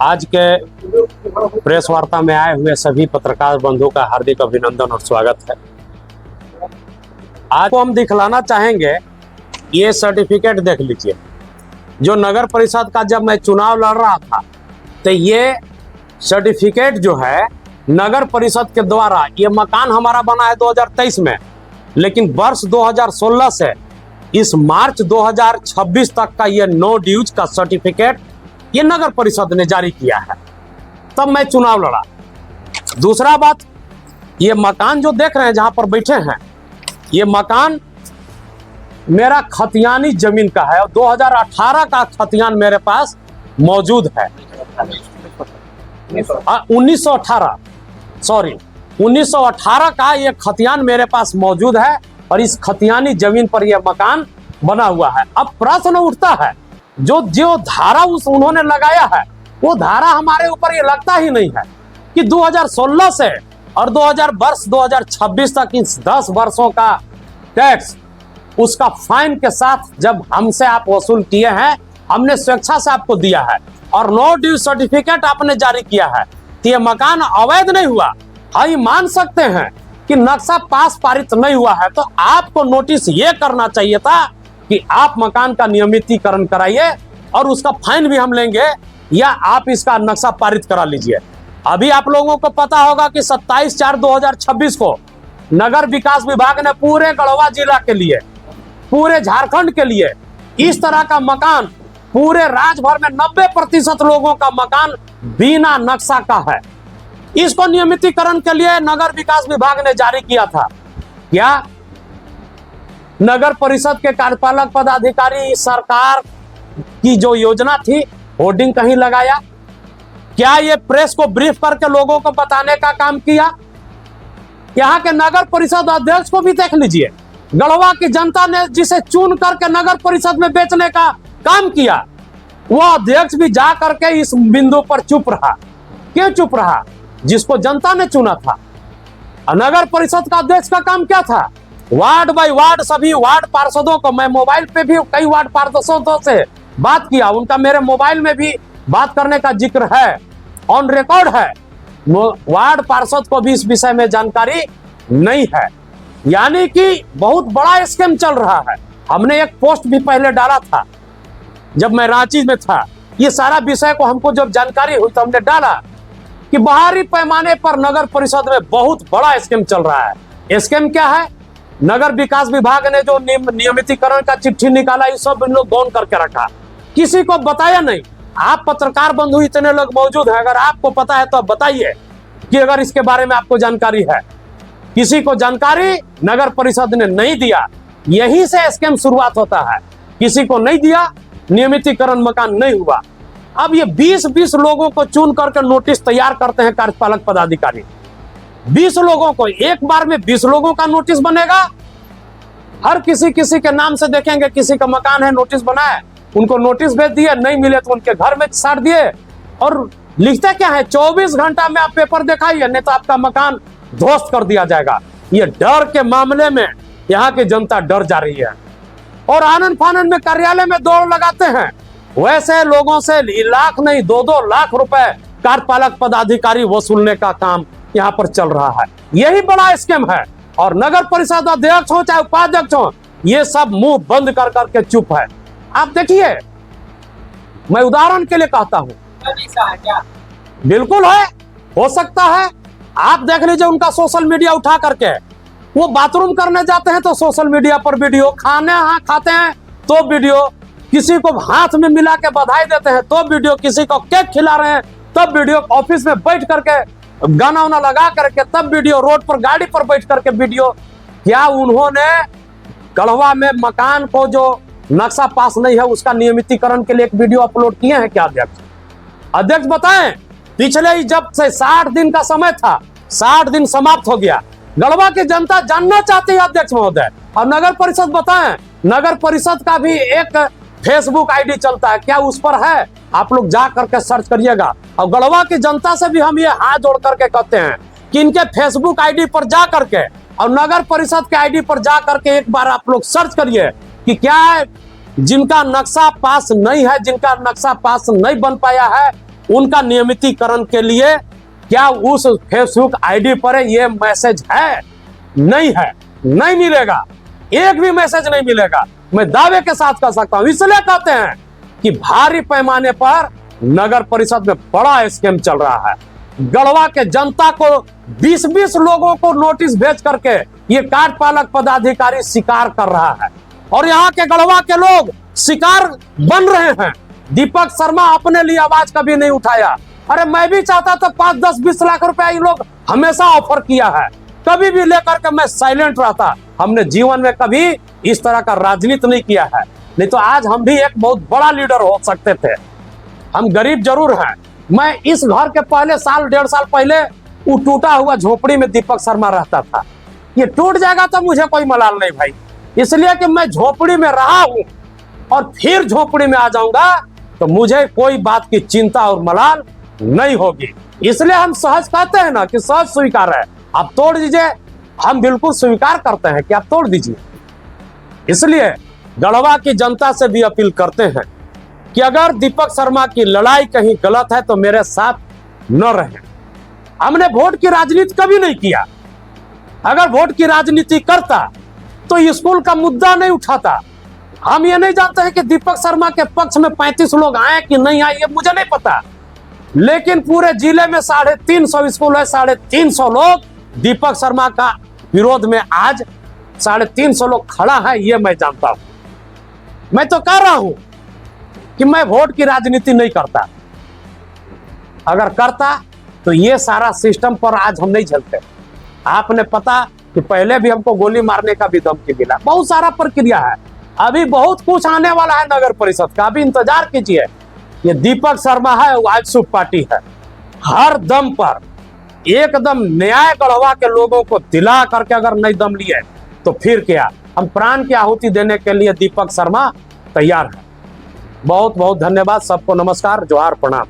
आज के प्रेस वार्ता में आए हुए सभी पत्रकार बंधुओं का हार्दिक अभिनंदन और स्वागत है। आज को हम दिखलाना चाहेंगे, ये सर्टिफिकेट देख लीजिए। जो नगर परिषद का जब मैं चुनाव लड़ रहा था तो ये सर्टिफिकेट जो है नगर परिषद के द्वारा, ये मकान हमारा बना है 2023 में, लेकिन वर्ष 2016 से इस मार्च 2026 तक का ये नो ड्यूज का सर्टिफिकेट ये नगर परिषद ने जारी किया है। तब मैं चुनाव लड़ा। दूसरा बात, ये मकान जो देख रहे हैं जहां पर बैठे हैं, ये मकान मेरा खतियानी जमीन का है और 2018 का खतियान मेरे पास मौजूद है। 1918 का ये खतियान मेरे पास मौजूद है और इस खतियानी जमीन पर यह मकान बना हुआ है। अब प्रश्न उठता है, जो धारा उन्होंने लगाया है वो धारा हमारे ऊपर ये लगता ही नहीं है कि 2016 से और 2026 तक इस 10 वर्षों का टैक्स उसका फाइन के साथ जब हमसे आप वसूल किए हैं, हमने स्वेच्छा से आपको दिया है और नो ड्यू सर्टिफिकेट आपने जारी किया है, तो ये मकान अवैध नहीं हुआ। हम मान सकते हैं कि नक्शा पास पारित नहीं हुआ है, तो आपको नोटिस ये करना चाहिए था कि आप मकान का नियमितीकरण कराइए और उसका फाइन भी हम लेंगे, या आप इसका नक्शा पारित करा लीजिए। अभी आप लोगों को पता होगा कि 27/4/2026 को नगर विकास विभाग ने पूरे गढ़वा जिला के लिए, पूरे झारखंड के लिए इस तरह का मकान, पूरे राज्य भर में 90% लोगों का मकान बिना नक्शा का है, इसको नियमितीकरण के लिए नगर विकास विभाग ने जारी किया था। क्या नगर परिषद के कार्यपालक पदाधिकारी सरकार की जो योजना थी होर्डिंग कहीं लगाया? क्या ये प्रेस को ब्रीफ करके लोगों को बताने का काम किया? यहाँ के नगर परिषद अध्यक्ष को भी देख लीजिए, गढ़वा की जनता ने जिसे चुन करके नगर परिषद में बेचने का काम किया, वो अध्यक्ष भी जा करके इस बिंदु पर चुप रहा। क्यों चुप रहा? जिसको जनता ने चुना था। नगर परिषद का अध्यक्ष का काम क्या था? वार्ड बाय वार्ड सभी वार्ड पार्षदों को, मैं मोबाइल पे भी कई वार्ड पार्षदों से बात किया, उनका मेरे मोबाइल में भी बात करने का जिक्र है, ऑन रिकॉर्ड है। वार्ड पार्षद को भी इस विषय में जानकारी नहीं है। यानी कि बहुत बड़ा स्कैम चल रहा है। हमने एक पोस्ट भी पहले डाला था जब मैं रांची में था, ये सारा विषय को हमको जब जानकारी हुई तो हमने डाला कि बाहरी पैमाने पर नगर परिषद में बहुत बड़ा स्कैम चल रहा है। स्कैम क्या है? नगर विकास विभाग ने जो नियमितीकरण का चिट्ठी निकाला, ये सब इन लोग गौन करके रखा, किसी को बताया नहीं। आप पत्रकार बंधु इतने लोग मौजूद हैं, अगर आपको पता है तो आप बताइए कि अगर इसके बारे में आपको जानकारी है। किसी को जानकारी नगर परिषद ने नहीं दिया, यहीं से स्कैम शुरुआत होता है। किसी को नहीं दिया, नियमितीकरण मकान नहीं हुआ। अब ये 20 लोगों को चुन करके नोटिस तैयार करते हैं कार्यपालक पदाधिकारी। 20 लोगों को, एक बार में 20 लोगों का नोटिस बनेगा। हर किसी के नाम से देखेंगे, किसी का मकान है, नोटिस बना है, उनको नोटिस भेज दिए, नहीं मिले तो उनके घर में साट दिए। और लिखते क्या है? 24 घंटा में आप पेपर दिखाइए, नहीं तो आपका मकान ध्वस्त कर दिया जाएगा। ये डर के मामले में यहाँ की जनता डर जा रही है और आनंद फानंद में कार्यालय में दौड़ लगाते हैं। वैसे लोगों से लाख नहीं 2-2 लाख रुपए कार्यपालक पदाधिकारी वसूलने का काम यहाँ पर चल रहा है। यही बड़ा स्कैम है। और नगर परिषद अध्यक्ष हो चाहे उपाध्यक्ष हो, ये सब मुंह बंद कर करके चुप है। आप देखिए, मैं उदाहरण के लिए कहता हूँ, बिल्कुल है, हो सकता है। आप देख लीजिए उनका सोशल मीडिया उठा करके, वो बाथरूम करने जाते हैं तो सोशल मीडिया पर वीडियो, खाते हैं तो वीडियो, किसी को हाथ में मिला के बधाई देते हैं तो वीडियो, किसी को केक खिला रहे हैं तब वीडियो, ऑफिस में बैठ करके गाना वाना लगा करके तब वीडियो, रोड पर गाड़ी पर बैठ करके वीडियो। क्या उन्होंने गढ़वा में मकान को जो नक्शा पास नहीं है उसका नियमितीकरण के लिए एक वीडियो अपलोड किए हैं क्या अध्यक्ष बताएं? पिछले जब से 60 दिन का समय था, 60 दिन समाप्त हो गया। गढ़वा की जनता जानना चाहती है अध्यक्ष महोदय। और नगर परिषद बताएं, नगर परिषद का भी एक फेसबुक आईडी चलता है, क्या उस पर है? आप लोग जा करके सर्च करिएगा। और गढ़वा की जनता से भी हम ये हाथ जोड़ करके कहते हैं कि इनके फेसबुक आईडी पर जा करके और नगर परिषद के आईडी पर जा करके एक बार आप लोग सर्च करिए कि क्या जिनका नक्शा पास नहीं है, जिनका नक्शा पास नहीं बन पाया है, उनका नियमितीकरण के लिए क्या उस फेसबुक आईडी पर ये मैसेज है? नहीं है, नहीं मिलेगा, एक भी मैसेज नहीं मिलेगा। मैं दावे के साथ कह सकता हूं। इसलिए कहते हैं कि भारी पैमाने पर नगर परिषद में बड़ा स्कैम चल रहा है। गढ़वा के जनता को 20-20 लोगों को नोटिस भेज करके ये कार्यपालक पदाधिकारी शिकार कर रहा है और यहाँ के गढ़वा के लोग शिकार बन रहे हैं। दीपक शर्मा अपने लिए आवाज कभी नहीं उठाया। अरे मैं भी चाहता था 5, 10, 20 लाख रुपया ये लोग हमेशा ऑफर किया है, कभी भी लेकर के मैं साइलेंट रहता। हमने जीवन में कभी इस तरह का राजनीति नहीं किया है, नहीं तो आज हम भी एक बहुत बड़ा लीडर हो सकते थे। हम गरीब जरूर हैं। मैं इस घर के पहले साल 1.5 साल पहले वो टूटा हुआ झोपड़ी में दीपक शर्मा रहता था। ये टूट जाएगा तो मुझे कोई मलाल नहीं भाई, इसलिए कि मैं झोपड़ी में रहा हूं और फिर झोपड़ी में आ जाऊंगा तो मुझे कोई बात की चिंता और मलाल नहीं होगी। इसलिए हम सहज कहते हैं ना कि सहज स्वीकार है। आप तोड़ दीजिए, हम बिल्कुल स्वीकार करते हैं कि आप तोड़ दीजिए। इसलिए गढ़वा की जनता से भी अपील करते हैं कि अगर दीपक शर्मा की लड़ाई कहीं गलत है तो मेरे साथ न रहें। हमने वोट की राजनीति कभी नहीं किया। अगर वोट की राजनीति करता तो स्कूल का मुद्दा नहीं उठाता। हम ये नहीं जानते हैं कि दीपक शर्मा के पक्ष में 35 लोग आए कि नहीं आए, ये मुझे नहीं पता, लेकिन पूरे जिले में 350 स्कूल है। 350 लोग दीपक शर्मा का विरोध में आज 350 लोग खड़ा है, ये मैं जानता हूं। मैं तो कह रहा हूं कि मैं वोट की राजनीति नहीं करता। अगर करता तो ये सारा सिस्टम पर आज हम नहीं झेलते। आपने पता कि पहले भी हमको गोली मारने का भी धमकी मिला। बहुत सारा प्रक्रिया है, अभी बहुत कुछ आने वाला है नगर परिषद का, अभी इंतजार कीजिए। ये दीपक शर्मा है, वाइट पार्टी है, हर दम पर एकदम न्याय गढ़वा के लोगों को दिला करके अगर नहीं दम लिए तो फिर क्या, हम प्राण की आहुति देने के लिए दीपक शर्मा तैयार है। बहुत बहुत धन्यवाद, सबको नमस्कार, जोहार, प्रणाम।